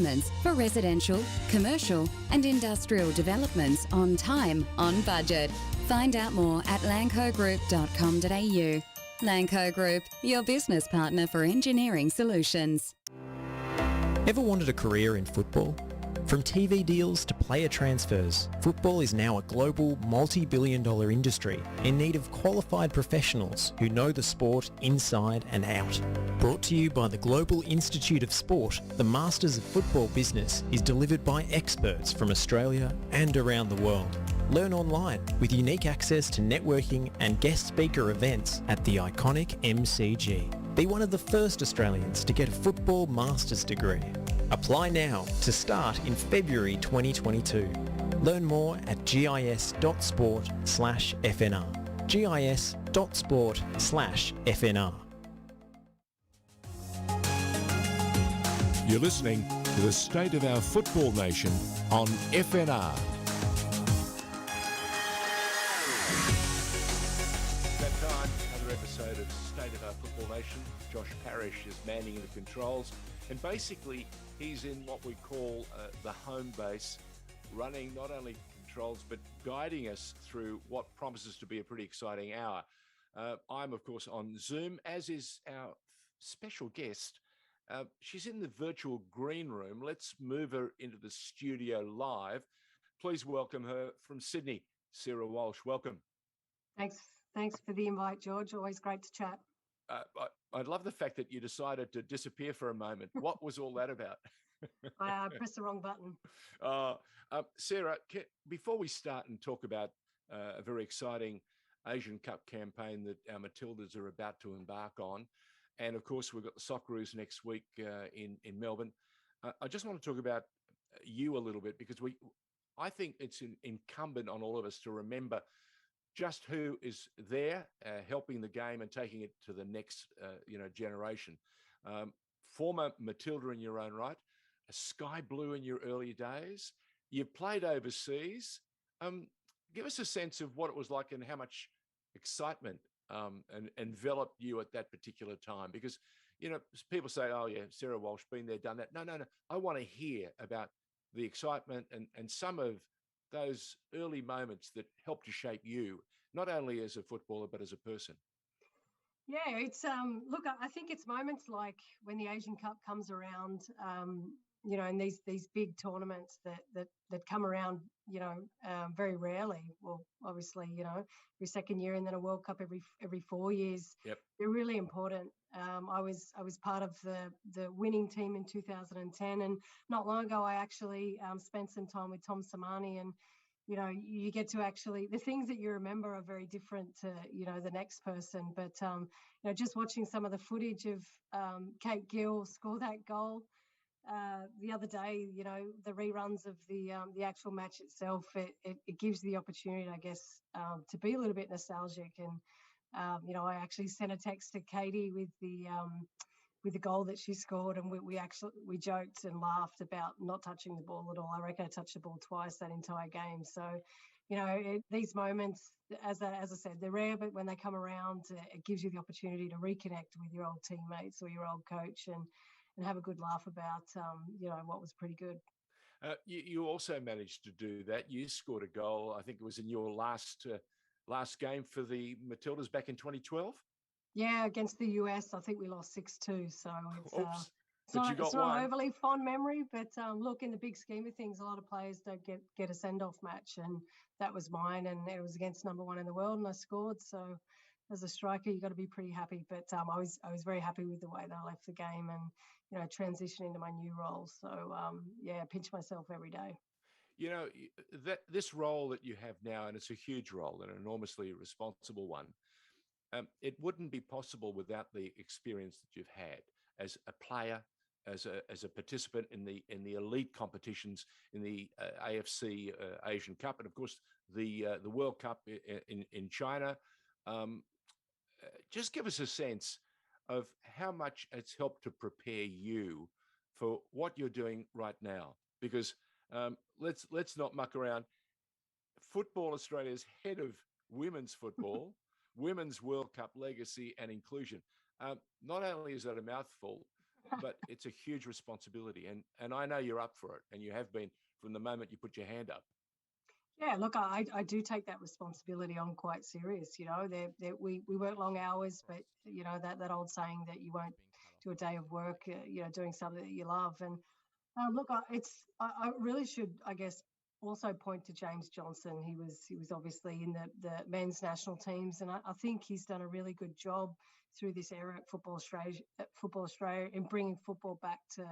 investments for residential, commercial and industrial developments on time, on budget. Find out more at lancogroup.com.au. Lanco Group, your business partner for engineering solutions. Ever wanted a career in football? From TV deals to player transfers, football is now a global multi-billion-dollar industry in need of qualified professionals who know the sport inside and out. Brought to you by the Global Institute of Sport, the Masters of Football business is delivered by experts from Australia and around the world. Learn online with unique access to networking and guest speaker events at the iconic MCG. Be one of the first Australians to get a football master's degree. Apply now to start in February 2022. Learn more at gis.sport/FNR. gis.sport/FNR. You're listening to the State of Our Football Nation on FNR. That time, another episode of State of Our Football Nation. Josh Parrish is manning the controls, and basically he's in what we call the home base, running not only controls but guiding us through what promises to be a pretty exciting hour. I'm, of course, on Zoom, as is our special guest. She's in the virtual green room. Let's move her into the studio live. Please welcome her from Sydney, Sarah Walsh. Welcome. Thanks for the invite, George. Always great to chat. I love the fact that you decided to disappear for a moment. What was all that about? I pressed the wrong button. Sarah, before we start and talk about a very exciting Asian Cup campaign that our Matildas are about to embark on, and of course we've got the Socceroos next week in Melbourne, I just want to talk about you a little bit, because I think it's incumbent on all of us to remember just who is there helping the game and taking it to the next generation. Former Matilda in your own right, a Sky Blue in your early days. You played overseas. Give us a sense of what it was like and how much excitement and enveloped you at that particular time. Because, people say, oh yeah, Sarah Walsh, been there, done that. No. I want to hear about the excitement and some of those early moments that helped to shape you, not only as a footballer, but as a person. Yeah, it's look, I think it's moments like when the Asian Cup comes around, and these big tournaments that come around, very rarely. Well, obviously, every second year, and then a World Cup every 4 years. Yep. They're really important. I was part of the winning team in 2010, and not long ago I actually spent some time with Tom Samani, and you get to actually, the things that you remember are very different to the next person. But just watching some of the footage of Kate Gill score that goal the other day, the reruns of the actual match itself, it gives the opportunity, I guess, to be a little bit nostalgic. And I actually sent a text to Katie with the goal that she scored, and we joked and laughed about not touching the ball at all. I reckon I touched the ball twice that entire game. So, these moments, as I said, they're rare, but when they come around, it gives you the opportunity to reconnect with your old teammates or your old coach and have a good laugh about, what was pretty good. You also managed to do that. You scored a goal. I think it was in your last game for the Matildas back in 2012. Yeah, against the US, I think we lost 6-2. So it's Oops. not an overly fond memory, but look, in the big scheme of things, a lot of players don't get a send-off match, and that was mine, and it was against number one in the world, and I scored. So as a striker, you got to be pretty happy. But I was very happy with the way that I left the game and transition into my new role. So pinch myself every day. That this role that you have now, and it's a huge role, an enormously responsible one. It wouldn't be possible without the experience that you've had as a player, as a participant in the elite competitions, in the AFC Asian Cup, and of course the World Cup in China. Just give us a sense of how much it's helped to prepare you for what you're doing right now, because let's not muck around. Football Australia's head of women's football. Women's World Cup legacy and inclusion. Not only is that a mouthful, but it's a huge responsibility. And I know you're up for it, and you have been from the moment you put your hand up. Yeah, look, I do take that responsibility on quite serious. You know, we work long hours, but you know that old saying that you won't do a day of work, you know, doing something that you love. And look, I really should, I guess, also point to James Johnson. He was obviously in the men's national teams, and I think he's done a really good job through this era at Football Australia in bringing football back to,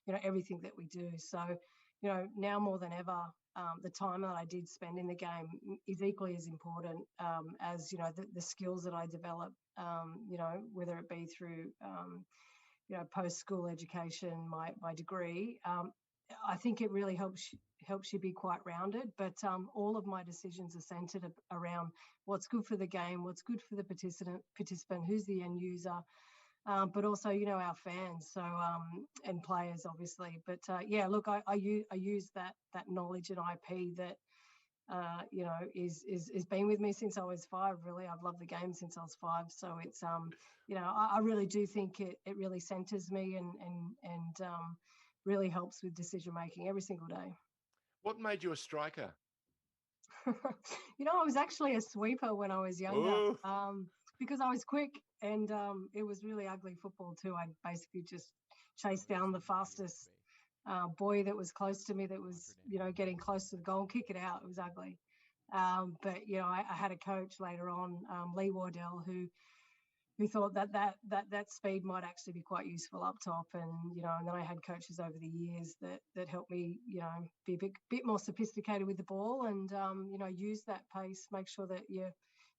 you know, everything that we do. So, you know, now more than ever, the time that I did spend in the game is equally as important as, you know, the skills that I develop, you know, whether it be through, you know, post-school education, my degree. I think it really helps you be quite rounded. But all of my decisions are centered around what's good for the game, what's good for the participant, who's the end user, but also, you know, our fans, so and players, obviously. But yeah, look, I use that knowledge and IP that you know is been with me since I was 5. Really, I've loved the game since I was 5. So it's you know, I really do think it really centers me and really helps with decision making every single day. What made you a striker? You know, I was actually a sweeper when I was younger, Oh, because I was quick and it was really ugly football too. I basically just chased down the fastest boy that was close to me, that was, you know, getting close to the goal, and kick it out. It was ugly. But, you know, I had a coach later on, Lee Wardell, who thought that speed might actually be quite useful up top. And, you know, and then I had coaches over the years that helped me, you know, be a bit more sophisticated with the ball and, you know, use that pace, make sure that you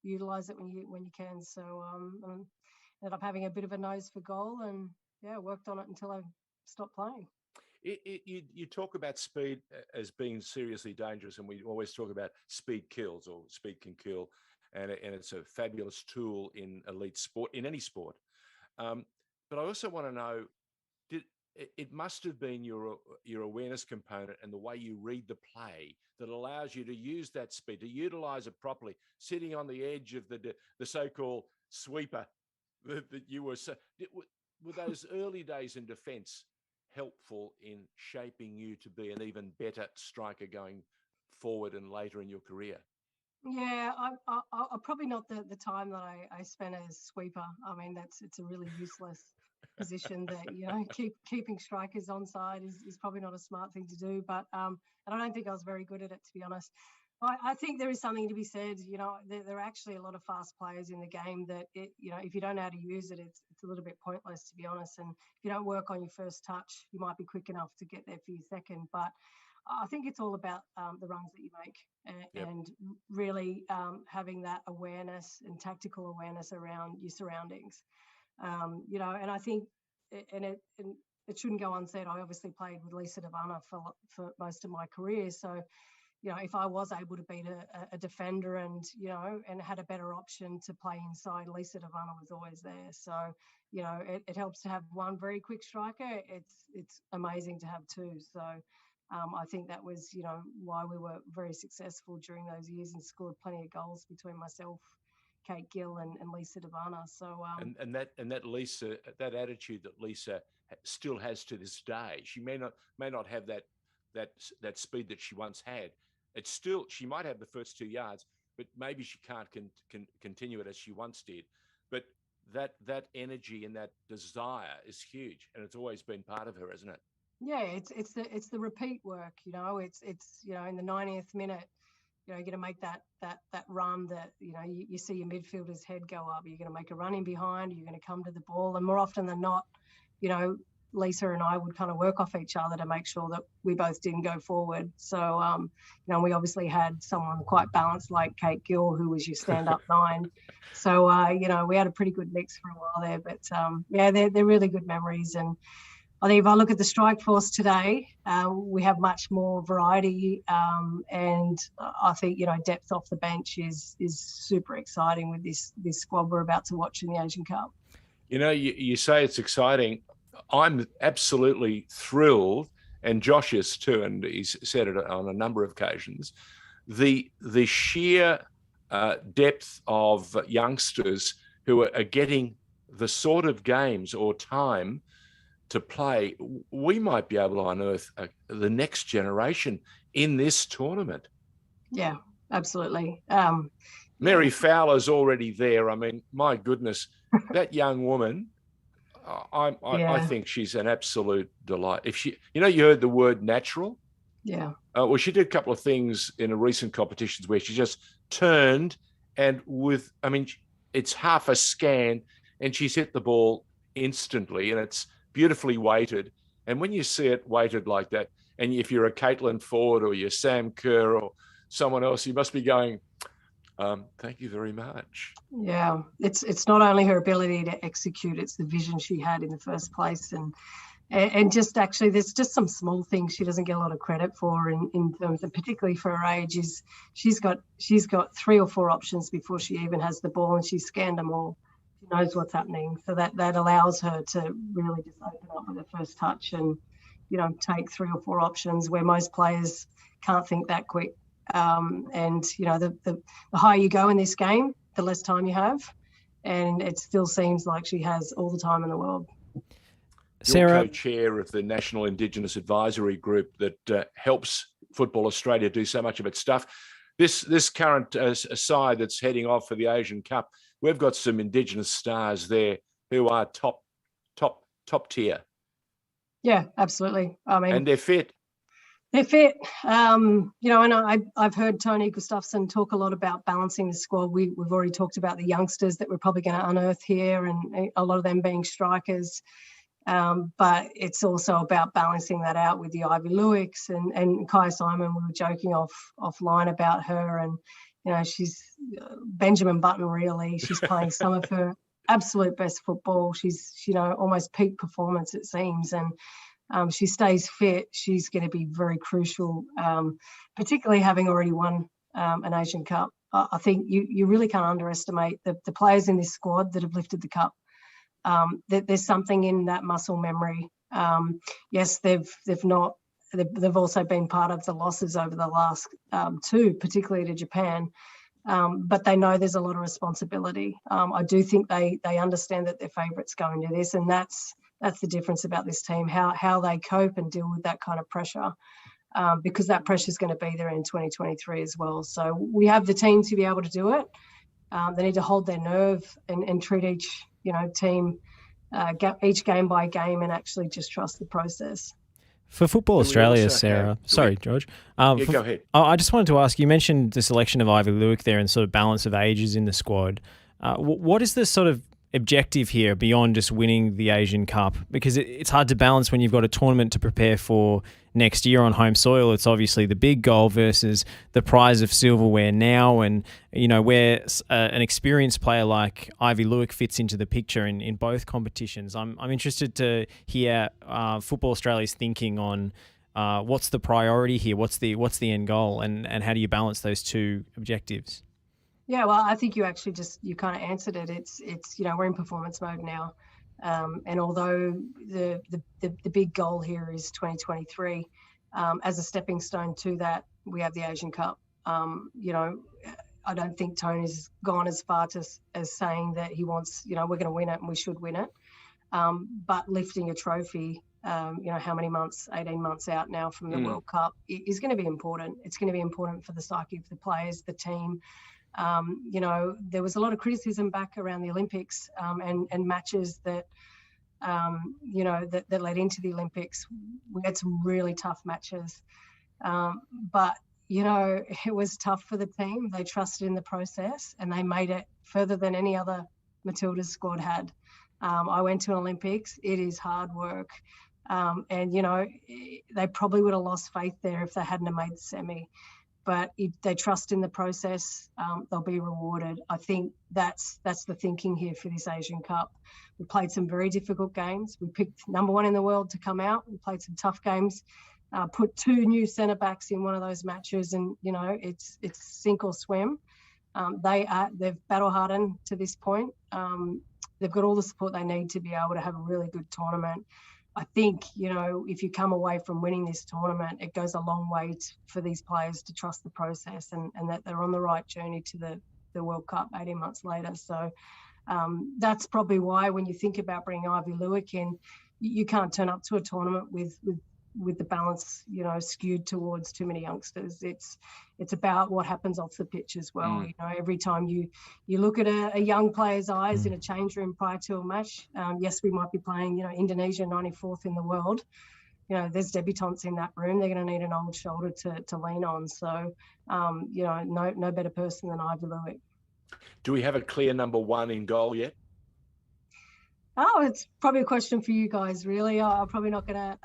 utilize it when you can. So ended up having a bit of a nose for goal and, yeah, worked on it until I stopped playing. You talk about speed as being seriously dangerous, and we always talk about speed kills, or speed can kill, and it's a fabulous tool in elite sport, in any sport. But I also want to know, it must have been your awareness component and the way you read the play that allows you to use that speed, to utilize it properly, sitting on the edge of the so-called sweeper that you were. Were those early days in defence helpful in shaping you to be an even better striker going forward and later in your career? Yeah, I probably not the time that I spent as sweeper. I mean, it's a really useless position that, you know, keeping strikers onside is probably not a smart thing to do. But and I don't think I was very good at it, to be honest. I think there is something to be said. You know, there are actually a lot of fast players in the game that, you know, if you don't know how to use it, it's a little bit pointless, to be honest. And if you don't work on your first touch, you might be quick enough to get there for your second. But I think it's all about the runs that you make Yep. and really having that awareness and tactical awareness around your surroundings. You know, and I think, and it shouldn't go unsaid, I obviously played with Lisa Devana for most of my career. So, you know, if I was able to beat a defender and, you know, and had a better option to play inside, Lisa Devana was always there. So, you know, it helps to have one very quick striker. It's amazing to have two. So I think that was, you know, why we were very successful during those years and scored plenty of goals between myself, Kate Gill and Lisa Devana. So And that Lisa, that attitude that Lisa still has to this day. She may not have that speed that she once had. It's still, she might have the first 2 yards, but maybe she can't continue it as she once did. But that energy and that desire is huge, and it's always been part of her, isn't it? yeah, it's the repeat work. You know, it's you know, in the 90th minute, you know, you're going to make that run that, you know, you see your midfielder's head go up. You're going to make a run in behind. You're going to come to the ball, and more often than not, you know, Lisa and I would kind of work off each other to make sure that we both didn't go forward. So, you know, we obviously had someone quite balanced like Kate Gill, who was your stand-up 9. So, you know, we had a pretty good mix for a while there. But, yeah, they're really good memories. And I think if I look at the strike force today, we have much more variety, and I think, you know, depth off the bench is super exciting with this squad we're about to watch in the Asian Cup. You know, you say it's exciting. I'm absolutely thrilled, and Josh is too, and he's said it on a number of occasions. The sheer depth of youngsters who are getting the sort of games or time to play, we might be able to unearth the next generation in this tournament. Yeah, absolutely. Mary Fowler's already there. I mean, my goodness, that young woman, I think she's an absolute delight. If she, you heard the word natural. Yeah. Well, she did a couple of things in a recent competitions where she just turned and it's half a scan and she's hit the ball instantly and it's beautifully weighted. And when you see it weighted like that, and if you're a Caitlin Ford or you're Sam Kerr or someone else, you must be going, thank you very much. Yeah, it's not only her ability to execute, it's the vision she had in the first place. And just actually, there's just some small things she doesn't get a lot of credit for in terms of, particularly for her age, is she's got 3 or 4 options before she even has the ball, and she's scanned them all. She knows what's happening. So that allows her to really just open up with her first touch and, take 3 or 4 options where most players can't think that quick. And, the higher you go in this game, the less time you have. And it still seems like she has all the time in the world. Sarah, you're co-chair of the National Indigenous Advisory Group that helps Football Australia do so much of its stuff. This current side that's heading off for the Asian Cup, we've got some Indigenous stars there who are top tier. Yeah, absolutely. I mean, and they're fit. They're fit. And I've heard Tony Gustafsson talk a lot about balancing the squad. We've already talked about the youngsters that we're probably going to unearth here, and a lot of them being strikers. But it's also about balancing that out with the Ivy Lewicks and Kai Simon. We were joking offline about her, and she's Benjamin Button. Really, she's playing some of her absolute best football. She's almost peak performance, it seems, and she stays fit. She's going to be very crucial, particularly having already won an Asian Cup. I think you really can't underestimate the players in this squad that have lifted the cup. There's something in that muscle memory. Yes, they've also been part of the losses over the last 2, particularly to Japan. But they know there's a lot of responsibility. I do think they understand that their favourites go into this, and that's the difference about this team, how they cope and deal with that kind of pressure, because that pressure is going to be there in 2023 as well. So we have the team to be able to do it. They need to hold their nerve and treat each team each game by game and actually just trust the process. For Football Australia, Sarah. Sorry, George. Go ahead. I just wanted to ask, you mentioned the selection of Ivy Lewick there and sort of balance of ages in the squad. What is the sort of objective here beyond just winning the Asian Cup? Because it's hard to balance when you've got a tournament to prepare for next year on home soil. It's obviously the big goal versus the prize of silverware now, and where an experienced player like Ivy Lewick fits into the picture in both competitions. I'm interested to hear Football Australia's thinking on what's the priority here, what's the end goal, and how do you balance those two objectives? Yeah, well, I think you actually you kind of answered it. It's we're in performance mode now, and although the big goal here is 2023, as a stepping stone to that, we have the Asian Cup. I don't think Tony's gone as far as saying that he wants, we're going to win it and we should win it. But lifting a trophy, how many months, 18 months out now from the World Cup is going to be important. It's going to be important for the psyche of the players, the team. There was a lot of criticism back around the Olympics and matches that led into the Olympics. We had some really tough matches, but it was tough for the team. They trusted in the process and they made it further than any other Matildas squad had. I went to an Olympics. It is hard work, and they probably would have lost faith there if they hadn't have made the semi. But if they trust in the process, they'll be rewarded. I think that's the thinking here for this Asian Cup. We played some very difficult games. We picked number 1 in the world to come out. We played some tough games, put 2 new centre backs in one of those matches, and it's sink or swim. They've battle hardened to this point. They've got all the support they need to be able to have a really good tournament. I think, if you come away from winning this tournament, it goes a long way for these players to trust the process and that they're on the right journey to the World Cup 18 months later. So that's probably why when you think about bringing Ivy Lewick in, you can't turn up to a tournament with the balance, you know, skewed towards too many youngsters. It's about what happens off the pitch as well. You know, every time you look at a young player's eyes in a change room prior to a match, yes, we might be playing, you know, Indonesia 94th in the world. You know, there's debutantes in that room. They're going to need an old shoulder to lean on. So, you know, no better person than Ivy Lewick. Do we have a clear number one in goal yet? Oh, it's probably a question for you guys, really. I'm probably not going to,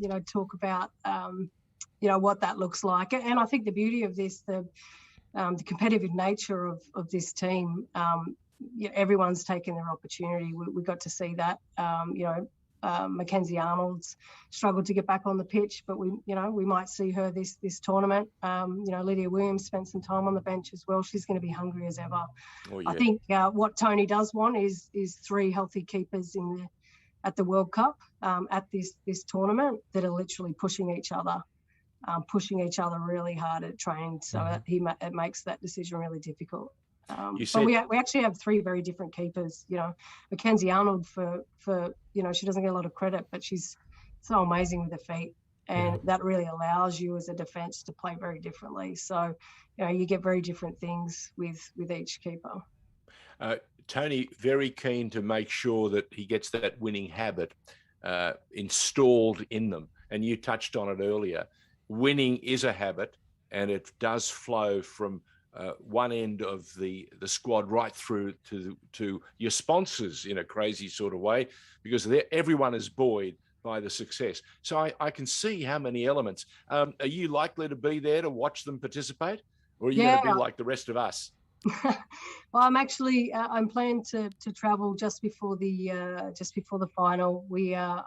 you know, talk about, you know, what that looks like. And I think the beauty of this, the competitive nature of this team, you know, everyone's taken their opportunity. We got to see that, you know, Mackenzie Arnold's struggled to get back on the pitch, but we might see her this tournament. You know, Lydia Williams spent some time on the bench as well. She's going to be hungry as ever. Oh, yeah. I think what Tony does want is 3 healthy keepers at the World Cup at this tournament that are literally pushing each other really hard at training. So it makes that decision really difficult. But we actually have 3 very different keepers. You know, Mackenzie Arnold for you know, she doesn't get a lot of credit, but she's so amazing with her feet, and that really allows you as a defence to play very differently. So, you know, you get very different things with each keeper. Tony, very keen to make sure that he gets that winning habit installed in them, and you touched on it earlier. Winning is a habit, and it does flow from one end of the squad right through to your sponsors in a crazy sort of way, because everyone is buoyed by the success. So I can see how many elements. Are you likely to be there to watch them participate, or are you going to be like the rest of us? Well, I'm actually I'm planning to travel just before the final.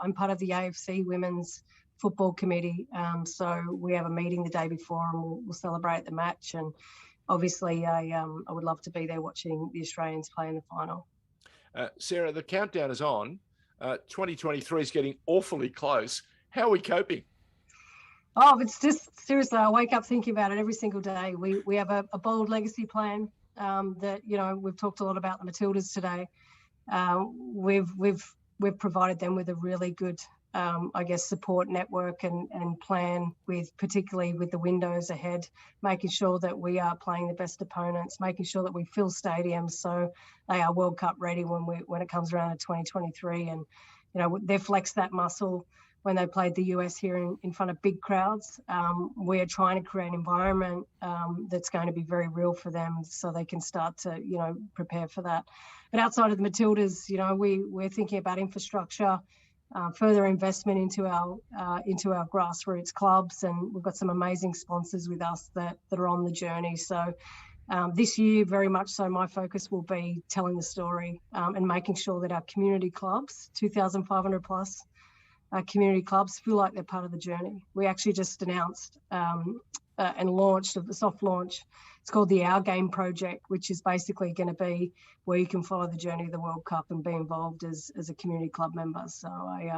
I'm part of the AFC Women's Football Committee, so we have a meeting the day before, and we'll celebrate the match. And obviously, I would love to be there watching the Australians play in the final. Sarah, the countdown is on. 2023 is getting awfully close. How are we coping? Oh, it's just seriously, I wake up thinking about it every single day. We have a bold legacy plan that, you know, we've talked a lot about the Matildas today. We've provided them with a really good I guess, support network and plan particularly with the windows ahead, making sure that we are playing the best opponents, making sure that we fill stadiums so they are World Cup ready when it comes around to 2023. And, you know, they've flexed that muscle when they played the US here in front of big crowds. We are trying to create an environment that's going to be very real for them so they can start to, you know, prepare for that. But outside of the Matildas, you know, we're thinking about infrastructure, further investment into our grassroots clubs, and we've got some amazing sponsors with us that are on the journey. So this year, very much so, my focus will be telling the story and making sure that our community clubs, 2,500 plus community clubs, feel like they're part of the journey. We actually just announced and launched a soft launch. It's called the Our Game Project, which is basically going to be where you can follow the journey of the World Cup and be involved as a community club member. So I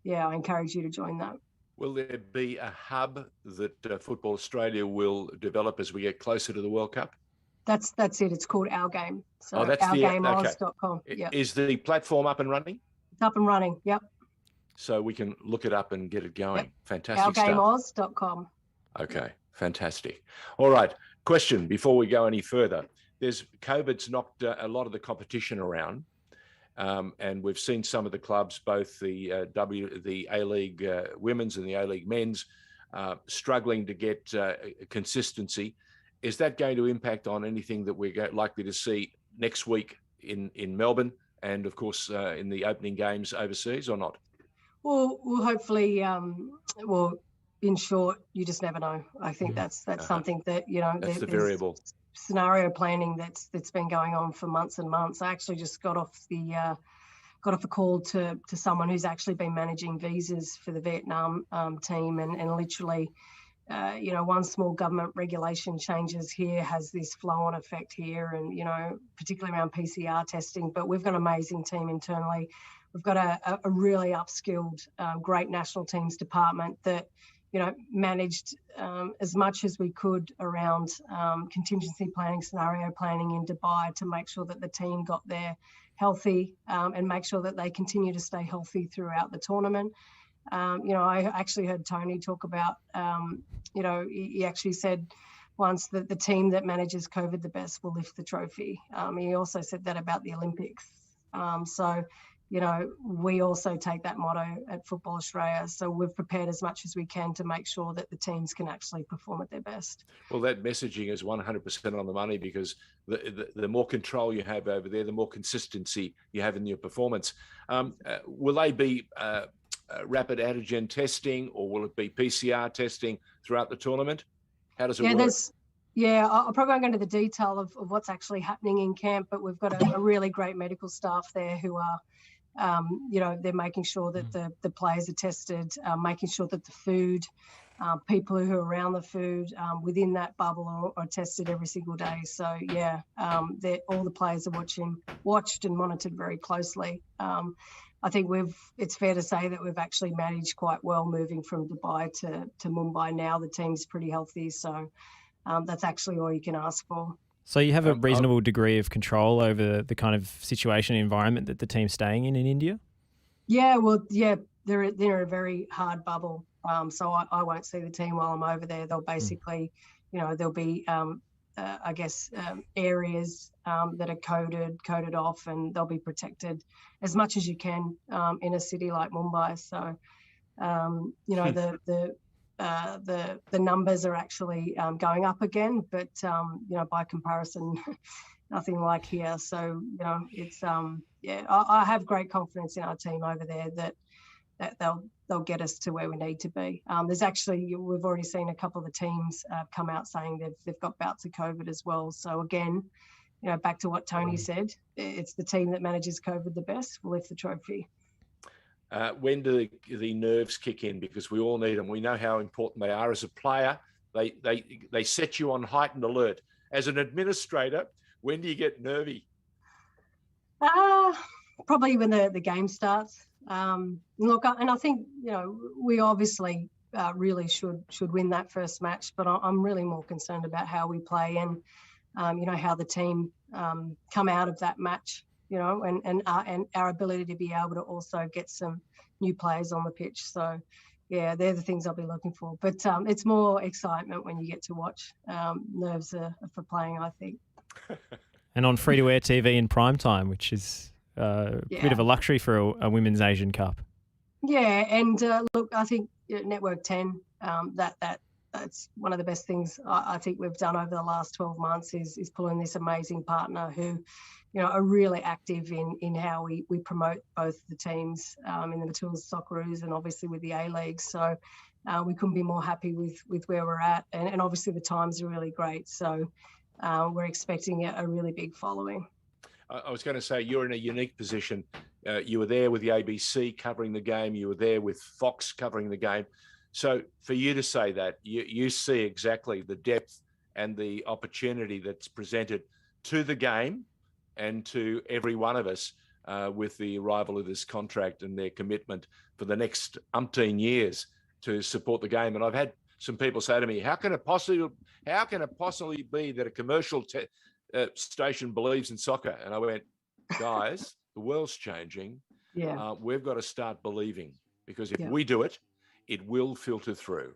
encourage you to join that. Will there be a hub that Football Australia will develop as we get closer to the World Cup? That's it. It's called Our Game. So that's ourgameoz.com. Okay. Yep. Is the platform up and running? It's up and running. Yep. So we can look it up and get it going. Yep. Fantastic ourgameoz.com. Okay. Fantastic. All right. Question before we go any further. COVID's knocked a lot of the competition around, and we've seen some of the clubs, both the A-League women's and the A-League men's, struggling to get consistency. Is that going to impact on anything that we're likely to see next week in Melbourne and, of course, in the opening games overseas, or not? Well, hopefully, in short, you just never know. I think that's something that, you know, that's the variable. Scenario planning that's been going on for months and months. I actually just got off a call to someone who's actually been managing visas for the Vietnam team, and literally, you know, one small government regulation changes here has this flow-on effect here, and, you know, particularly around PCR testing. But we've got an amazing team internally. We've got a really upskilled, great national teams department that, you know, managed as much as we could around contingency planning, scenario planning in Dubai to make sure that the team got there healthy and make sure that they continue to stay healthy throughout the tournament. I actually heard Tony talk about, he actually said once that the team that manages COVID the best will lift the trophy. He also said that about the Olympics. We also take that motto at Football Australia. So we've prepared as much as we can to make sure that the teams can actually perform at their best. Well, that messaging is 100% on the money, because the more control you have over there, the more consistency you have in your performance. Will they be rapid antigen testing, or will it be PCR testing throughout the tournament? How does it work? I'll probably won't go into the detail of what's actually happening in camp, but we've got a really great medical staff there who are, they're making sure that the players are tested, making sure that the food, people who are around the food within that bubble are tested every single day. So all the players are watched and monitored very closely. I think it's fair to say that we've actually managed quite well moving from Dubai to Mumbai. Now the team's pretty healthy, so that's actually all you can ask for. So you have a reasonable degree of control over the kind of situation and environment that the team's staying in India? Yeah, they're a very hard bubble. So I won't see the team while I'm over there. They'll basically, there'll be, areas that are coded off, and they'll be protected as much as you can in a city like Mumbai. So, the numbers are actually going up again, but by comparison, nothing like here. So it's I have great confidence in our team over there that they'll get us to where we need to be. There's actually, we've already seen a couple of the teams come out saying they've got bouts of COVID as well. So again, back to what Tony said, it's the team that manages COVID the best will lift the trophy. When do the nerves kick in? Because we all need them. We know how important they are. As a player, they set you on heightened alert. As an administrator, when do you get nervy? Probably when the game starts. Look, and I think we obviously really should win that first match, but I'm really more concerned about how we play and how the team come out of that match. And our ability to be able to also get some new players on the pitch. So, they're the things I'll be looking for. But it's more excitement when you get to watch. Nerves are for playing, I think. And on free-to-air TV in prime time, which is a bit of a luxury for a Women's Asian Cup. Yeah, and look, I think Network 10, that's one of the best things I think we've done over the last 12 months is pulling this amazing partner who, are really active in how we promote both the teams in the Matildas Socceroos and obviously with the A-League. So we couldn't be more happy with where we're at. And obviously the times are really great. So we're expecting a really big following. I was going to say, you're in a unique position. You were there with the ABC covering the game. You were there with Fox covering the game. So for you to say that, you see exactly the depth and the opportunity that's presented to the game and to every one of us with the arrival of this contract and their commitment for the next umpteen years to support the game. And I've had some people say to me, how can it possibly be that a commercial station believes in soccer? And I went, guys, the world's changing. Yeah. We've got to start believing, because if we do it, it will filter through.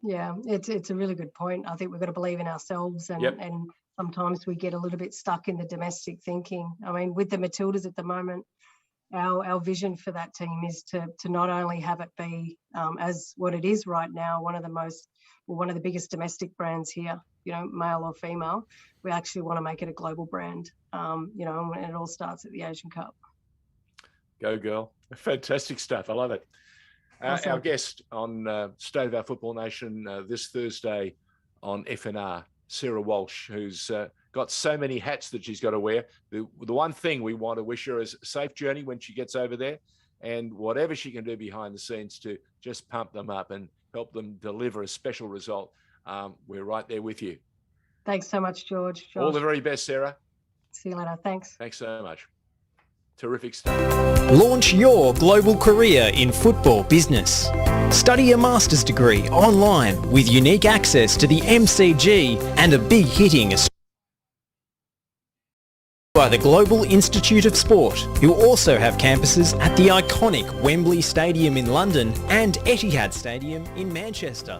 Yeah, it's a really good point. I think we've got to believe in ourselves, and sometimes we get a little bit stuck in the domestic thinking. I mean, with the Matildas at the moment, our vision for that team is to not only have it be as what it is right now, one of the biggest domestic brands here, male or female. We actually want to make it a global brand, and it all starts at the Asian Cup. Go girl. Fantastic stuff. I love it. Awesome. Our guest on State of Our Football Nation this Thursday on FNR, Sarah Walsh, who's got so many hats that she's got to wear. The one thing we want to wish her is a safe journey when she gets over there, and whatever she can do behind the scenes to just pump them up and help them deliver a special result. We're right there with you. Thanks so much, George. All the very best, Sarah. See you later. Thanks. Thanks so much. Terrific stuff. Launch your global career in football business. Study a master's degree online with unique access to the MCG and a big hitting by the Global Institute of Sport, who also have campuses at the iconic Wembley Stadium in London and Etihad Stadium in Manchester.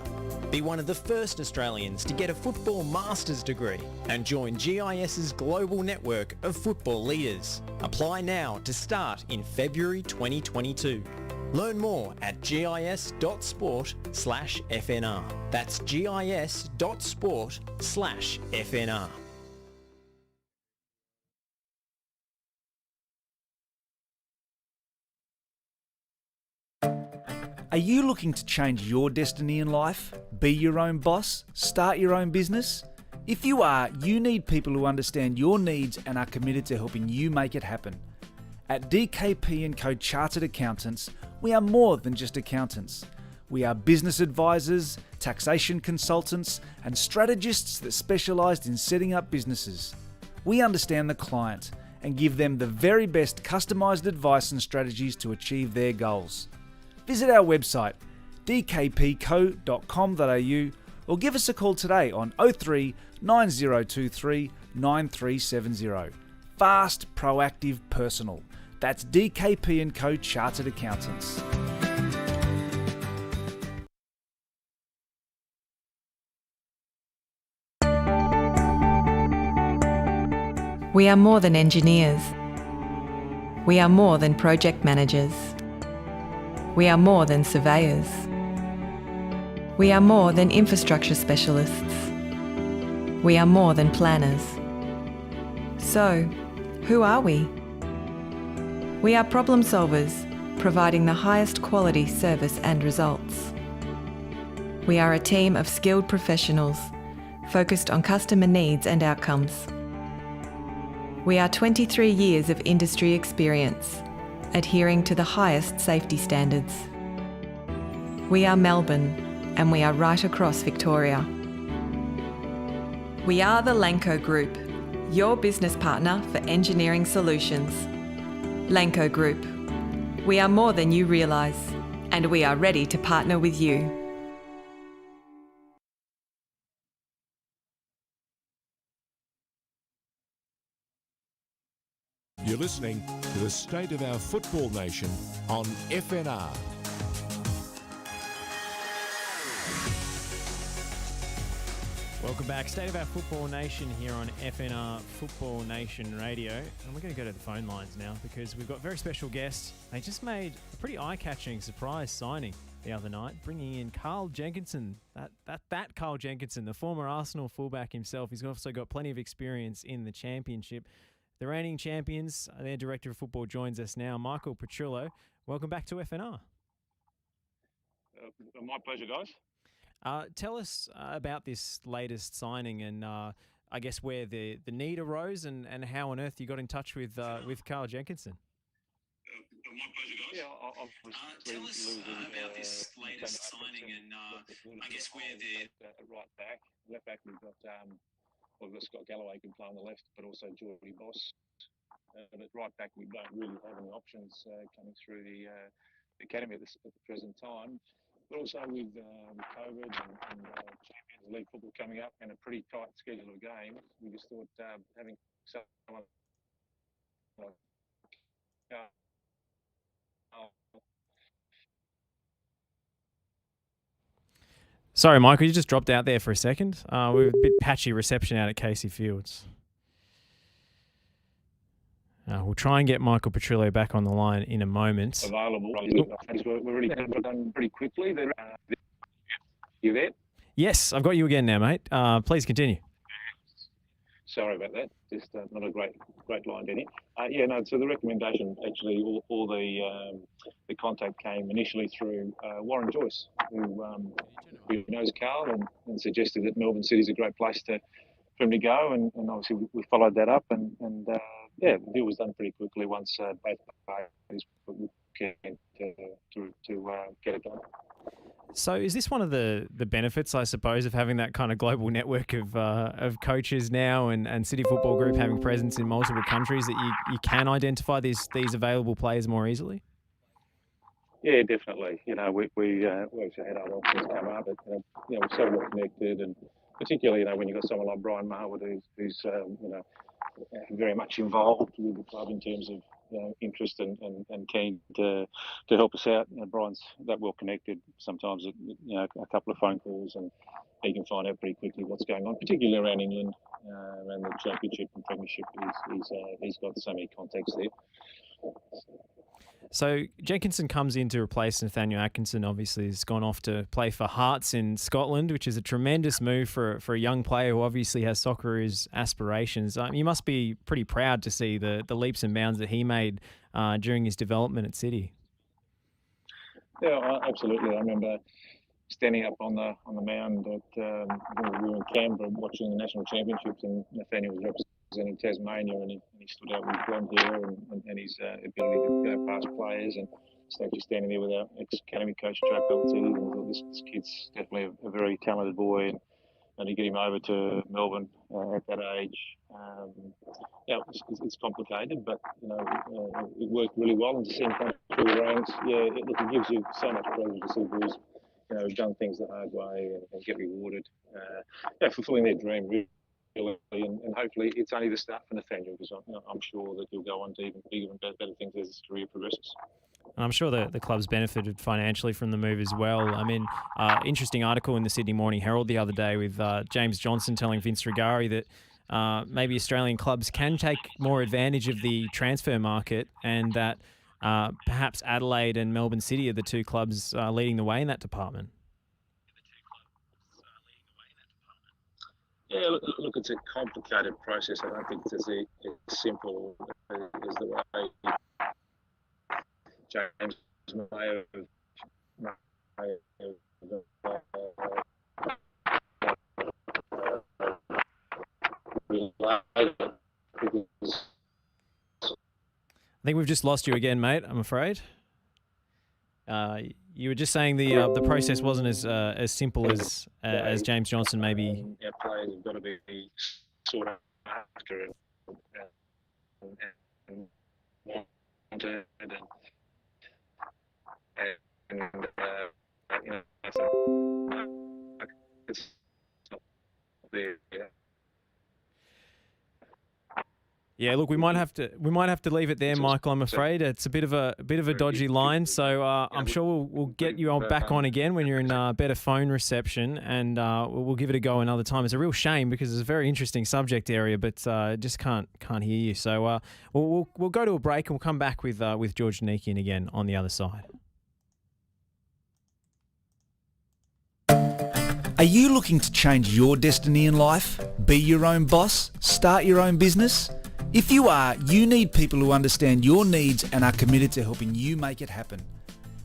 Be one of the first Australians to get a football master's degree and join GIS's global network of football leaders. Apply now to start in February 2022. Learn more at gis.sport/FNR. That's gis.sport/FNR. Are you looking to change your destiny in life? Be your own boss? Start your own business? If you are, you need people who understand your needs and are committed to helping you make it happen. At DKP & Co Chartered Accountants, we are more than just accountants. We are business advisors, taxation consultants, and strategists that specialise in setting up businesses. We understand the client and give them the very best customised advice and strategies to achieve their goals. Visit our website dkpco.com.au or give us a call today on 03 9023 9370. Fast, proactive, personal. That's DKP & Co Chartered Accountants. We are more than engineers. We are more than project managers. We are more than surveyors. We are more than infrastructure specialists. We are more than planners. So, who are we? We are problem solvers, providing the highest quality service and results. We are a team of skilled professionals, focused on customer needs and outcomes. We are 23 years of industry experience, adhering to the highest safety standards. We are Melbourne, and we are right across Victoria. We are the Lanco Group, your business partner for engineering solutions. Lanco Group. We are more than you realise, and we are ready to partner with you. You're listening to the State of Our Football Nation on FNR. Welcome back. State of Our Football Nation here on FNR Football Nation Radio. And we're going to go to the phone lines now because we've got very special guests. They just made a pretty eye-catching surprise signing the other night, bringing in Carl Jenkinson. That Carl Jenkinson, the former Arsenal fullback himself. He's also got plenty of experience in the championship. The reigning champions, their director of football joins us now, Michael Petrillo. Welcome back to FNR. My pleasure, guys. Tell us about this latest signing and I guess where the need arose and how on earth you got in touch with Carl Jenkinson. My pleasure, guys. Tell us about this latest signing and I guess where the right back, left back we've got Scott Galloway can play on the left, but also Geordie Boss. But right back we don't really have any options coming through the academy at the present time. But also with COVID and Champions League football coming up and a pretty tight schedule of games, we just thought having someone like Sorry, Michael, you just dropped out there for a second. We have a bit patchy reception out at Casey Fields. We'll try and get Michael Petrillo back on the line in a moment. Available. We're really done pretty quickly. You there? Yes, I've got you again now, mate. Please continue. Sorry about that. Just not a great line, Denny. So the recommendation, actually, all the contact came initially through Warren Joyce, who knows Carl and suggested that Melbourne City is a great place for him to go, and obviously we followed that up, and the deal was done pretty quickly once both parties were keen to get it done. So is this one of the benefits, I suppose, of having that kind of global network of coaches now and City Football Group having presence in multiple countries that you can identify these available players more easily? Yeah, definitely. We actually had other options come up, but we're so well connected, and particularly when you've got someone like Brian Marwood who's very much involved with the club in terms of interest and keen to help us out. Brian's that well connected. Sometimes a couple of phone calls and he can find out pretty quickly what's going on, particularly around England and the Championship and Premiership. He's got so many contacts there. So Jenkinson comes in to replace Nathaniel Atkinson. Obviously, has gone off to play for Hearts in Scotland, which is a tremendous move for a young player who obviously has Socceroos aspirations. You must be pretty proud to see the leaps and bounds that he made during his development at City. Yeah, absolutely. I remember standing up on the mound at we were in Canberra watching the national championships, and Nathaniel was representing Tasmania, and he stood out with blonde hair and his ability to go past players, and so actually standing there with our ex-academy coach Joe Pelletier, and we thought this kid's definitely a very talented boy, and to get him over to Melbourne at that age, it's complicated, but it worked really well, and to see him come through the ranks, it gives you so much pleasure to see boys done things the hard way and get rewarded, fulfilling their dream really, and hopefully it's only the start for Nathaniel, because I'm sure that he'll go on to even bigger and better things as his career progresses. And I'm sure the club's benefited financially from the move as well. I mean, interesting article in the Sydney Morning Herald the other day with James Johnson telling Vince Rigari that maybe Australian clubs can take more advantage of the transfer market, and that perhaps Adelaide and Melbourne City are the two clubs leading the way in that department. Yeah, look, it's a complicated process. I don't think it's as simple as the way James may have because I think we've just lost you again, mate, I'm afraid. You were just saying the process wasn't as simple as James Johnson maybe. Our players have got to be sought after and wanted, it's not there. Yeah, look, we might have to leave it there, Michael. I'm afraid it's a bit of a dodgy line, so I'm sure we'll get you back on again when you're in better phone reception, and we'll give it a go another time. It's a real shame because it's a very interesting subject area, but just can't hear you. So we'll go to a break and we'll come back with George Danikian again on the other side. Are you looking to change your destiny in life? Be your own boss? Start your own business? If you are, you need people who understand your needs and are committed to helping you make it happen.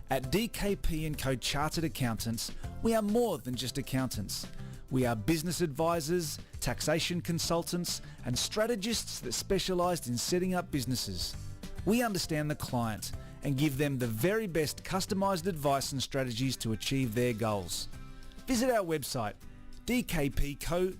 At DKP & Co Chartered Accountants, we are more than just accountants. We are business advisors, taxation consultants, and strategists that specialise in setting up businesses. We understand the client and give them the very best customised advice and strategies to achieve their goals. Visit our website dkpco.com.au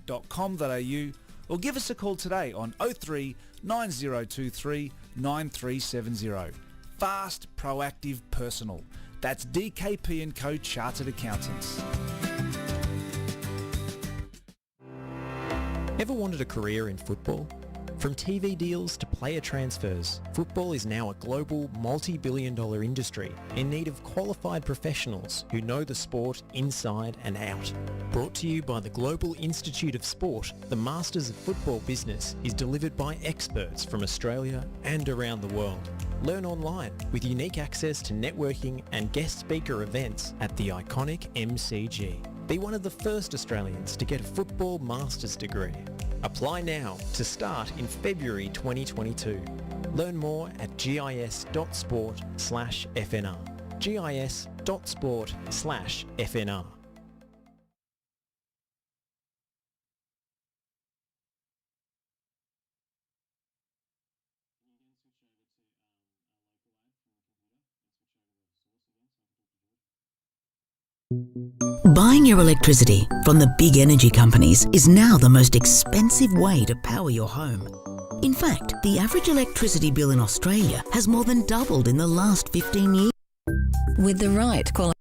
or give us a call today on 03 9023 9370. Fast, proactive, personal. That's DKP & Co Chartered Accountants. Ever wanted a career in football? From TV deals to player transfers, football is now a global multi-billion-dollar industry in need of qualified professionals who know the sport inside and out. Brought to you by the Global Institute of Sport, the Masters of Football Business is delivered by experts from Australia and around the world. Learn online with unique access to networking and guest speaker events at the iconic MCG. Be one of the first Australians to get a football master's degree. Apply now to start in February 2022. Learn more at gis.sport/FNR. gis.sport/FNR. Buying your electricity from the big energy companies is now the most expensive way to power your home. In fact, the average electricity bill in Australia has more than doubled in the last 15 years. With the right quality.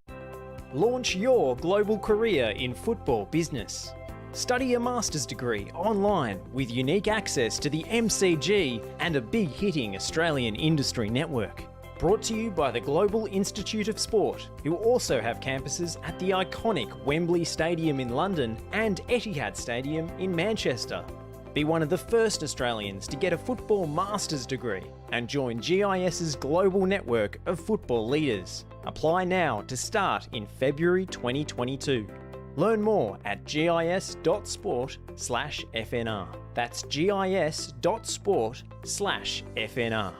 Launch your global career in football business. Study a master's degree online with unique access to the MCG and a big-hitting Australian industry network. Brought to you by the Global Institute of Sport, who also have campuses at the iconic Wembley Stadium in London and Etihad Stadium in Manchester. Be one of the first Australians to get a football master's degree and join GIS's global network of football leaders. Apply now to start in February 2022. Learn more at gis.sport/FNR. That's gis.sport/FNR.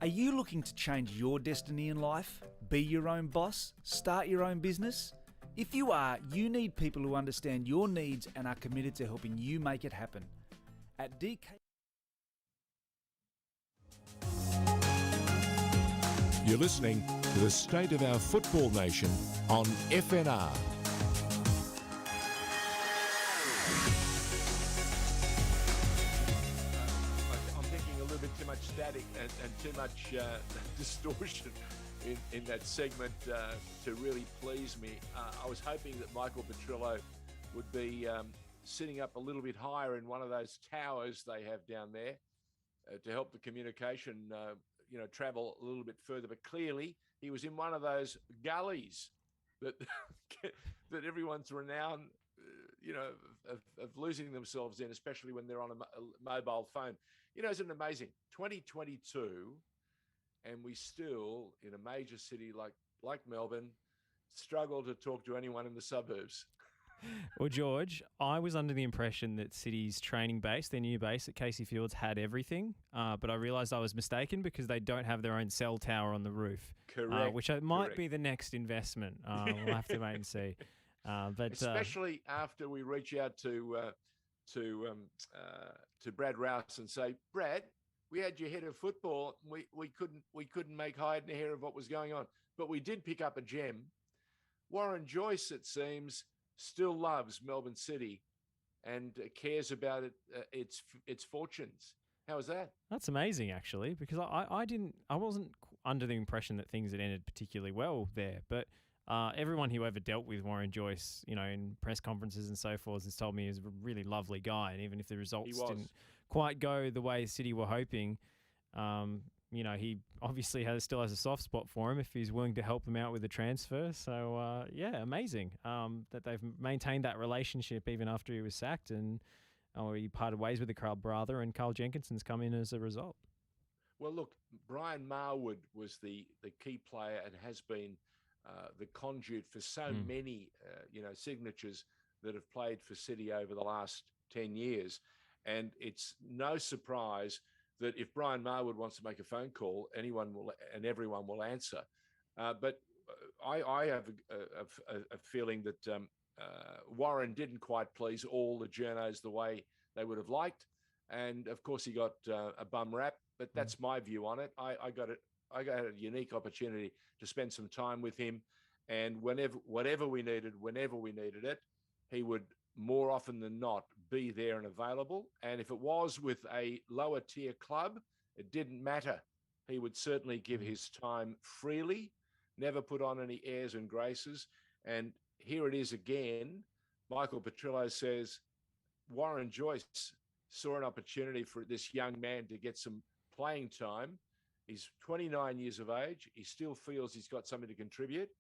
Are you looking to change your destiny in life? Be your own boss? Start your own business? If you are, you need people who understand your needs and are committed to helping you make it happen. At DK... You're listening to the State of Our Football Nation on FNR. I'm thinking a little bit too much static and too much distortion in that segment to really please me. I was hoping that Michael Petrillo would be sitting up a little bit higher in one of those towers they have down there to help the communication travel a little bit further. But clearly he was in one of those gullies that that everyone's renowned, of losing themselves in, especially when they're on a mobile phone. Isn't it amazing? 2022, and we still, in a major city like Melbourne, struggle to talk to anyone in the suburbs. Well, George, I was under the impression that City's training base, their new base at Casey Fields, had everything, but I realised I was mistaken because they don't have their own cell tower on the roof. Correct. Which might be the next investment. We'll have to wait and see. But especially after we reach out to Brad Rouse and say, Brad, we had your head of football. We couldn't make hide nor hair of what was going on, but we did pick up a gem. Warren Joyce, it seems, still loves Melbourne City and cares about its fortunes. How is that? That's amazing, actually, because I wasn't under the impression that things had ended particularly well there. But everyone who ever dealt with Warren Joyce, in press conferences and so forth, has told me he's a really lovely guy. And even if the results didn't quite go the way City were hoping, he obviously still has a soft spot for him if he's willing to help him out with the transfer. So, amazing that they've maintained that relationship even after he was sacked and he parted ways with the club rather, and Carl Jenkinson's come in as a result. Well, look, Brian Marwood was the key player and has been the conduit for so many, signatures that have played for City over the last 10 years. And it's no surprise that if Brian Marwood wants to make a phone call, anyone will and everyone will answer. But I have a feeling that Warren didn't quite please all the journos the way they would have liked. And of course, he got a bum rap, but that's my view on it. I got a unique opportunity to spend some time with him. And whenever we needed it, he would more often than not be there and available. And if it was with a lower tier club, it didn't matter. He would certainly give his time freely, never put on any airs and graces. And here it is again. Michael Petrillo says Warren Joyce saw an opportunity for this young man to get some playing time. He's 29 years of age. He still feels he's got something to contribute.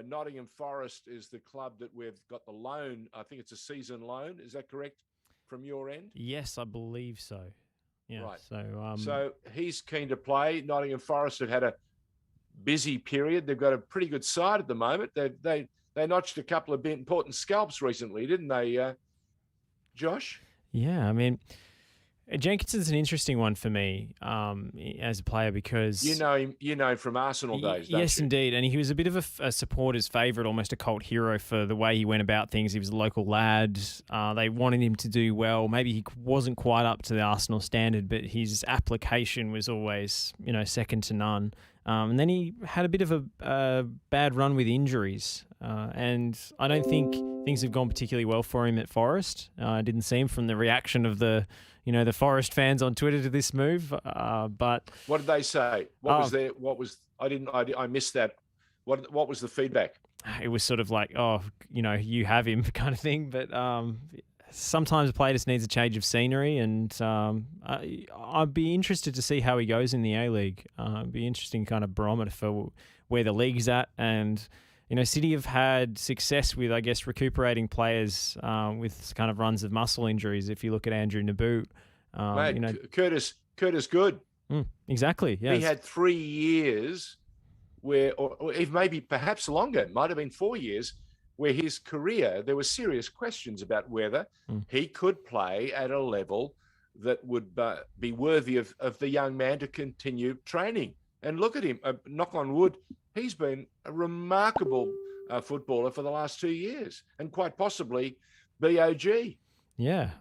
Nottingham Forest is the club that we've got the loan. I think it's a season loan. Is that correct from your end? Yes, I believe so. Yeah. Right. So he's keen to play. Nottingham Forest have had a busy period. They've got a pretty good side at the moment. They notched a couple of important scalps recently, didn't they, Josh? Yeah, I mean, Jenkinson's an interesting one for me as a player because you know him from Arsenal days, don't yes, you? Indeed, and he was a bit of a supporter's favourite, almost a cult hero for the way he went about things. He was a local lad. They wanted him to do well. Maybe he wasn't quite up to the Arsenal standard, but his application was always, second to none. And then he had a bit of a bad run with injuries, and I don't think things have gone particularly well for him at Forest. I didn't see him from the reaction of the Forest fans on Twitter to this move. But what did they say? I missed that. What was the feedback? it was sort of like, oh, you have him kind of thing. But sometimes a player just needs a change of scenery, and I'd be interested to see how he goes in the A-League. It'd be interesting kind of barometer for where the league's at. And, City have had success with, I guess, recuperating players with kind of runs of muscle injuries. If you look at Andrew Naboo. Mate, Curtis Good. Exactly, yeah. He had 3 years where, or if maybe perhaps longer, it might have been 4 years, where his career, there were serious questions about whether he could play at a level that would be worthy of the young man to continue training. And look at him, knock on wood, he's been a remarkable footballer for the last 2 years, and quite possibly BOG. Yeah,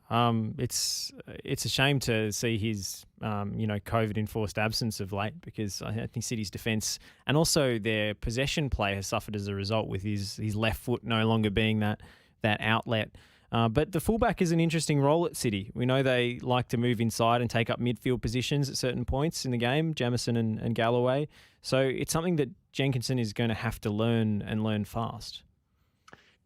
it's a shame to see his COVID enforced absence of late, because I think City's defence and also their possession play has suffered as a result, with his left foot no longer being that outlet. But the fullback is an interesting role at City. We know they like to move inside and take up midfield positions at certain points in the game, Jamison and Galloway. So it's something that Jenkinson is going to have to learn fast.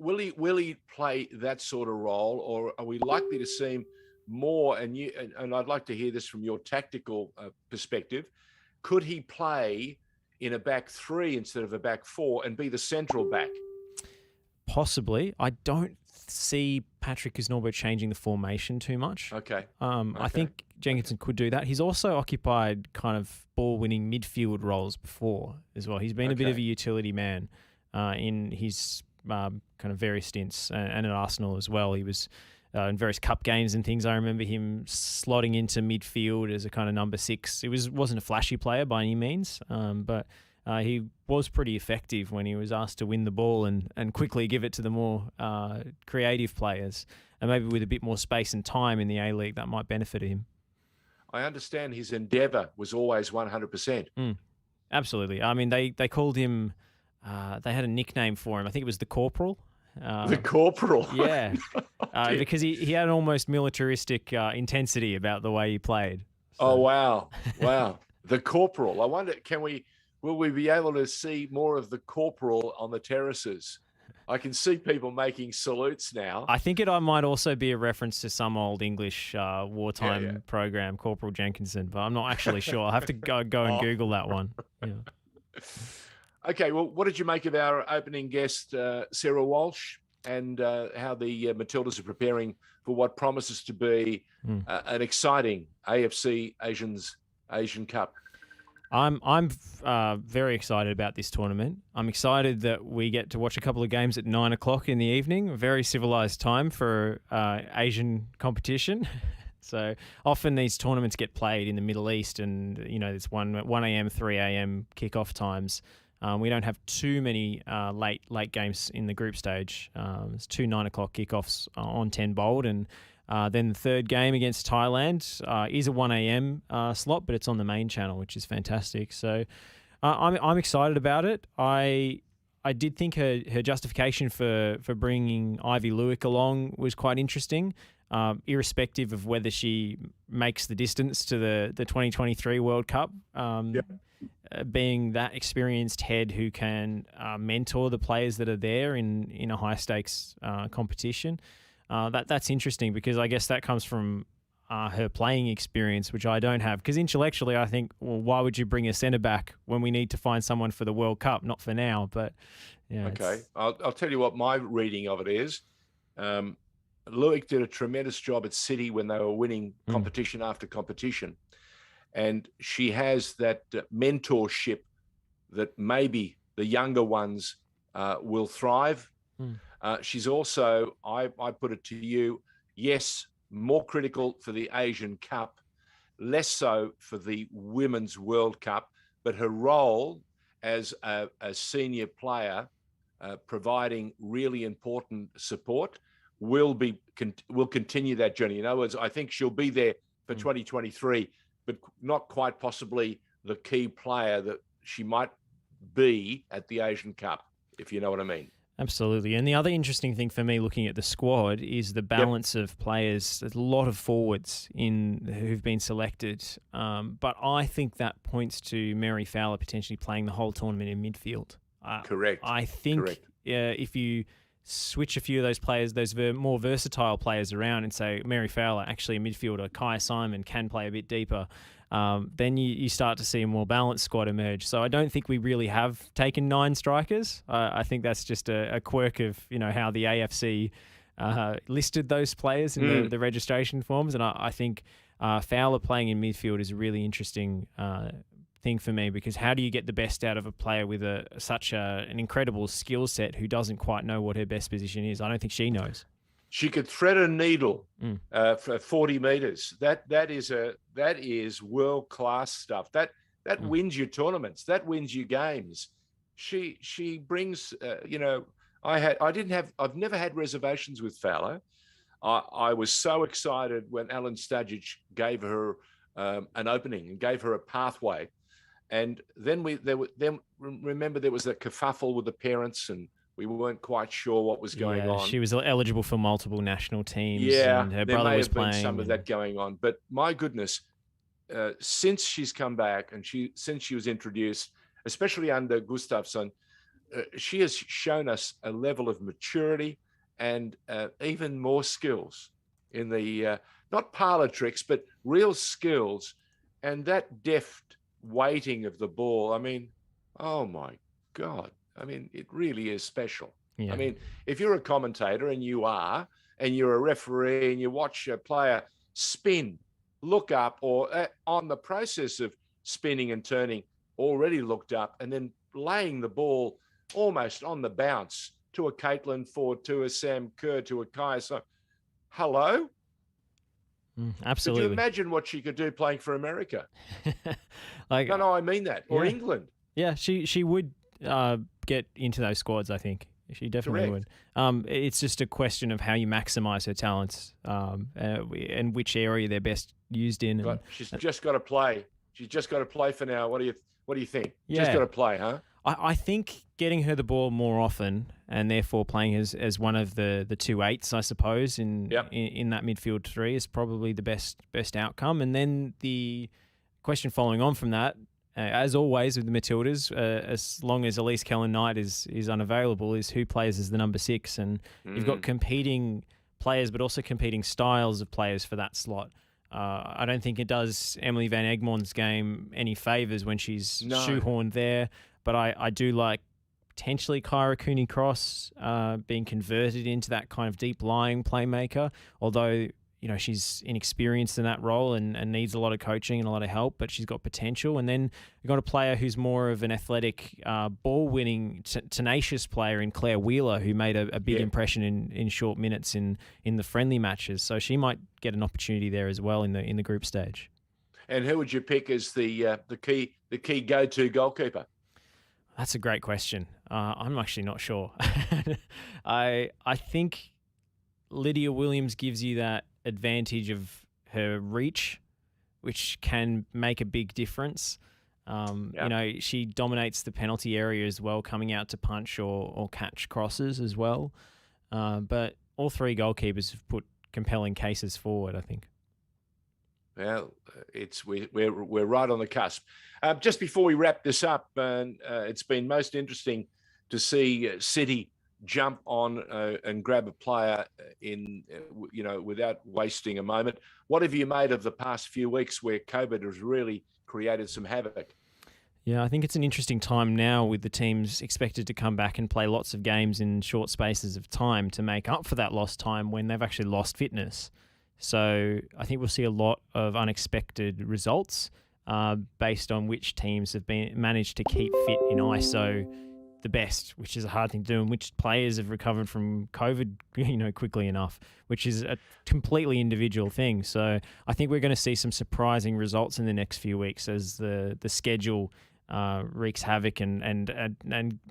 Will he play that sort of role, or are we likely to see him more? And I'd like to hear this from your tactical perspective. Could he play in a back three instead of a back four and be the central back? Possibly. I don't see Patrick Kisnorbo changing the formation too much. Okay. I think Jenkinson could do that. He's also occupied kind of ball-winning midfield roles before as well. He's been a bit of a utility man in his kind of various stints, and at Arsenal as well. He was in various cup games and things. I remember him slotting into midfield as a kind of number 6. He wasn't a flashy player by any means, but he was pretty effective when he was asked to win the ball and quickly give it to the more creative players. And maybe with a bit more space and time in the A-League, that might benefit him. I understand his endeavour was always 100%. Absolutely. I mean, they called him... they had a nickname for him. I think it was the Corporal. The Corporal? Yeah. Because he had an almost militaristic intensity about the way he played. So. Oh, wow. Wow. The Corporal. I wonder, will we be able to see more of the Corporal on the terraces? I can see people making salutes now. I think it might also be a reference to some old English wartime program, Corporal Jenkinson, but I'm not actually sure. I'll have to go and Google that one. Yeah. Okay, well, what did you make of our opening guest, Sarah Walsh, and how the Matildas are preparing for what promises to be an exciting AFC Asian Cup? I'm very excited about this tournament. I'm excited that we get to watch a couple of games at 9 o'clock in the evening, a very civilized time for Asian competition. So often these tournaments get played in the Middle East, and it's 1 a.m., 3 a.m. kickoff times. We don't have too many late games in the group stage. There's 2 9 o'clock kickoffs on 10 Bold, and then the third game against Thailand is a 1 a.m. Slot, but it's on the main channel, which is fantastic. So I'm excited about it. I did think her justification for bringing Ivy Lewick along was quite interesting, irrespective of whether she makes the distance to the 2023 World Cup. Being that experienced head who can mentor the players that are there in a high stakes competition. That's interesting, because I guess that comes from her playing experience, which I don't have. Because intellectually, I think, well, why would you bring a centre back when we need to find someone for the World Cup? Not for now, but yeah. Okay, I'll tell you what my reading of it is. Lewick did a tremendous job at City when they were winning competition after competition. And she has that mentorship that maybe the younger ones will thrive. She's also, I put it to you, yes, more critical for the Asian Cup, less so for the Women's World Cup, but her role as a senior player providing really important support will continue that journey. In other words, I think she'll be there for 2023, but not quite possibly the key player that she might be at the Asian Cup, if you know what I mean. Absolutely. And the other interesting thing for me looking at the squad is the balance of players. There's a lot of forwards who've been selected, but I think that points to Mary Fowler potentially playing the whole tournament in midfield. Correct. I think if you switch a few of those players, those more versatile players around and say Mary Fowler, actually a midfielder, Kai Simon can play a bit deeper, then you start to see a more balanced squad emerge. So I don't think we really have taken 9 strikers. I think that's just a quirk of how the AFC listed those players in the registration forms. And I think Fowler playing in midfield is a really interesting thing for me, because how do you get the best out of a player with such an incredible skill set who doesn't quite know what her best position is? I don't think she knows. She could thread a needle for 40 meters. That is world class stuff. That wins you tournaments. That wins you games. She brings. I've never had reservations with Fowler. I was so excited when Alan Sturridge gave her an opening and gave her a pathway. And then remember there was that kerfuffle with the parents, and we weren't quite sure what was going on. She was eligible for multiple national teams. Yeah, and her there brother may was have been playing. some of that going on. But my goodness, since she's come back and since she was introduced, especially under Gustafsson, she has shown us a level of maturity and even more skills in the not parlor tricks, but real skills, and that deft weighting of the ball. I mean, oh my God. I mean, it really is special. Yeah. I mean, if you're a commentator, and you're a referee, and you watch a player spin, look up, or on the process of spinning and turning, already looked up, and then laying the ball almost on the bounce to a Caitlin Ford, to a Sam Kerr, to a Kai. So, hello? Absolutely. Could you imagine what she could do playing for America? No, I mean that. Or England. Yeah, she would get into those squads, I think. She definitely would. It's just a question of how you maximise her talents and which area they're best used in. But she's just got to play. She's just got to play for now. What do you think? Yeah. Just got to play, huh? I think getting her the ball more often, and therefore playing as one of the 2/8s, I suppose, in that midfield 3 is probably the best outcome. And then the question following on from that, as always with the Matildas, as long as Elise Kellen-Knight is unavailable, is who plays as the number 6. And you've got competing players, but also competing styles of players for that slot. I don't think it does Emily Van Egmont's game any favours when she's shoehorned there. But I do like potentially Kyra Cooney-Cross being converted into that kind of deep-lying playmaker, although she's inexperienced in that role and needs a lot of coaching and a lot of help, but she's got potential. And then you've got a player who's more of an athletic, ball-winning, tenacious player in Claire Wheeler, who made a big impression in short minutes in the friendly matches. So she might get an opportunity there as well in the group stage. And who would you pick as the key go-to goalkeeper? That's a great question. I'm actually not sure. I think Lydia Williams gives you that advantage of her reach, which can make a big difference. She dominates the penalty area as well, coming out to punch or catch crosses as well. But all 3 goalkeepers have put compelling cases forward, I think. Well, we're right on the cusp. Just before we wrap this up, and it's been most interesting to see City jump on and grab a player without wasting a moment. What have you made of the past few weeks where COVID has really created some havoc? Yeah, I think it's an interesting time now with the teams expected to come back and play lots of games in short spaces of time to make up for that lost time when they've actually lost fitness. So I think we'll see a lot of unexpected results based on which teams have managed to keep fit in ISO the best, which is a hard thing to do, and which players have recovered from COVID, quickly enough, which is a completely individual thing. So I think we're going to see some surprising results in the next few weeks as the schedule wreaks havoc and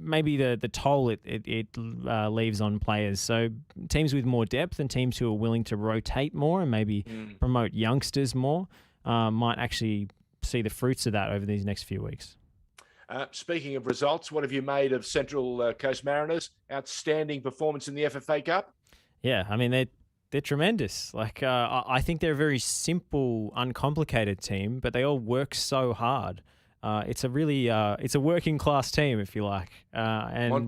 maybe the toll it leaves on players. So teams with more depth and teams who are willing to rotate more and maybe promote youngsters more might actually see the fruits of that over these next few weeks. Speaking of results, what have you made of Central Coast Mariners? Outstanding performance in the FFA Cup. Yeah, I mean they're tremendous. Like I think they're a very simple, uncomplicated team, but they all work so hard. It's a really it's a working class team, if you like. And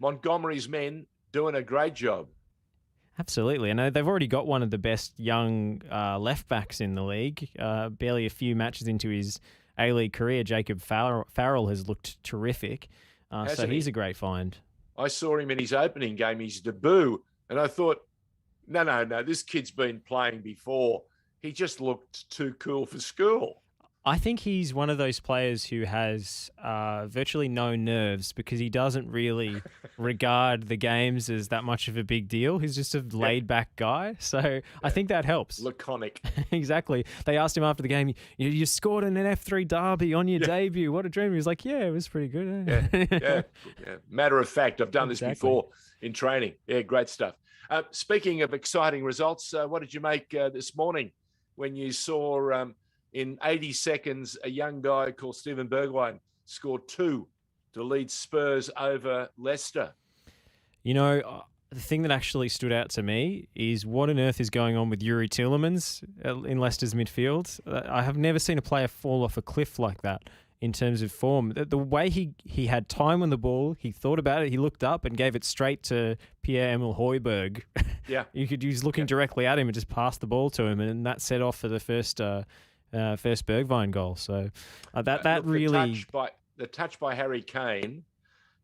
Montgomery's men doing a great job. Absolutely. I know they've already got one of the best young left backs in the league. Barely a few matches into his A-League career, Jacob Farrell has looked terrific. So he's a great find. I saw him in his opening game, his debut, and I thought, no, this kid's been playing before. He just looked too cool for school. I think he's one of those players who has virtually no nerves because he doesn't really regard the games as that much of a big deal. He's just a laid-back guy. So I think that helps. Laconic. Exactly. They asked him after the game, you scored in an F3 derby on your debut. What a dream. He was like, yeah, it was pretty good. Yeah. Matter of fact, I've done this before in training. Yeah, great stuff. Speaking of exciting results, what did you make this morning when you saw... in 80 seconds, a young guy called Stephen Bergwijn scored 2 to lead Spurs over Leicester? The thing that actually stood out to me is what on earth is going on with Yuri Tielemans in Leicester's midfield. I have never seen a player fall off a cliff like that in terms of form. The way he had time on the ball, he thought about it, he looked up and gave it straight to Pierre-Emile Højbjerg. Yeah. He was looking directly at him and just passed the ball to him, and that set off for the first Bergwijn goal. So that really... The touch by Harry Kane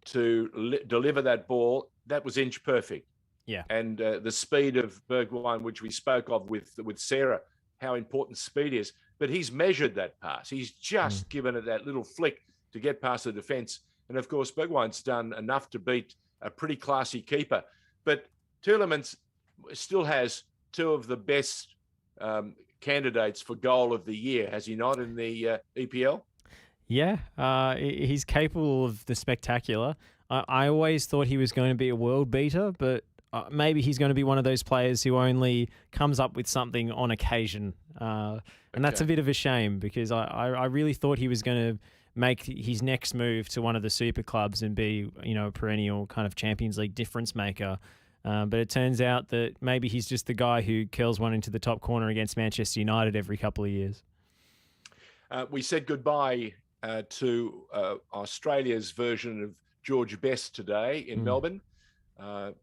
to deliver that ball, that was inch perfect. Yeah. And the speed of Bergwijn, which we spoke of with Sarah, how important speed is. But he's measured that pass. He's just given it that little flick to get past the defence. And, of course, Bergwijn's done enough to beat a pretty classy keeper. But Tielemans still has 2 of the best candidates for goal of the year, has he not, in the EPL? Yeah, he's capable of the spectacular. I always thought he was going to be a world beater, but maybe he's going to be one of those players who only comes up with something on occasion. And that's a bit of a shame because I really thought he was going to make his next move to one of the super clubs and be, a perennial kind of Champions League difference maker. But it turns out that maybe he's just the guy who curls one into the top corner against Manchester United every couple of years. We said goodbye to Australia's version of George Best today in Melbourne. A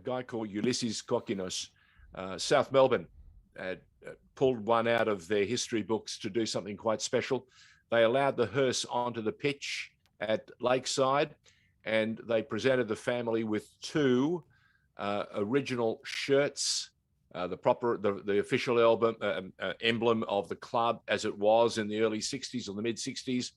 guy called Ulysses Kokinos. South Melbourne pulled one out of their history books to do something quite special. They allowed the hearse onto the pitch at Lakeside, and they presented the family with 2 original shirts, the official emblem of the club as it was in the early 60s or the mid 60s,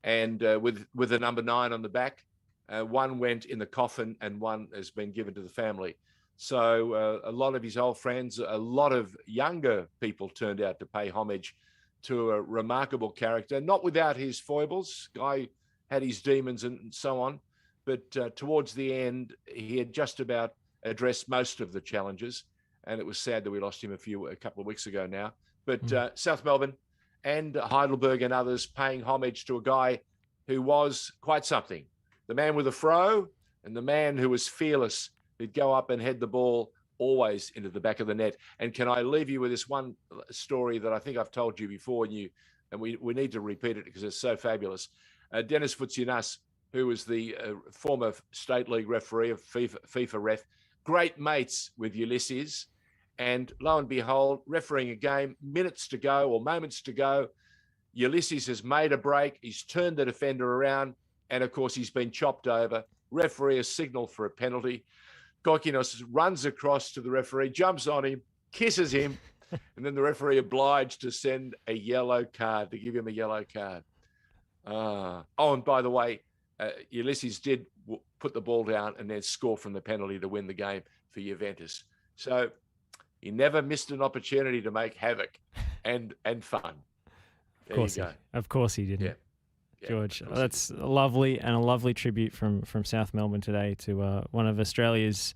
and with the number 9 on the back. One went in the coffin and one has been given to the family. So a lot of his old friends, a lot of younger people turned out to pay homage to a remarkable character, not without his foibles. Guy had his demons and so on, but towards the end, he had just about addressed most of the challenges, and it was sad that we lost him a couple of weeks ago now. But South Melbourne and Heidelberg and others paying homage to a guy who was quite something. The man with a fro and the man who was fearless, who'd go up and head the ball always into the back of the net. And can I leave you with this one story that I think I've told you before, and we need to repeat it because it's so fabulous. Dennis Voutsianas, who was the former State League referee of FIFA ref, great mates with Ulysses, and lo and behold, refereeing a game, minutes to go or moments to go, Ulysses has made a break, he's turned the defender around, and of course he's been chopped over. Referee has signalled for a penalty. Kokinos runs across to the referee, jumps on him, kisses him, and then the referee obliged to send a yellow card, to give him a yellow card. And by the way, Ulysses did put the ball down and then score from the penalty to win the game for Juventus. So he never missed an opportunity to make havoc and fun. There you go. Of course he didn't. Yeah, George, that's lovely, and a lovely tribute from South Melbourne today to one of Australia's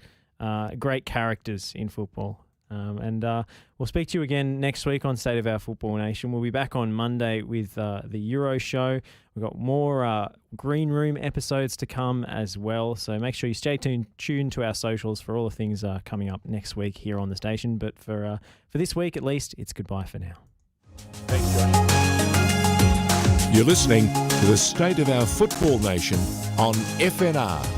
great characters in football. And we'll speak to you again next week on State of Our Football Nation. We'll be back on Monday with the Euro show. We've got more Green Room episodes to come as well. So make sure you stay tuned to our socials for all the things coming up next week here on the station. But for this week at least, it's goodbye for now. Thanks, Johnny. You're listening to the State of Our Football Nation on FNR.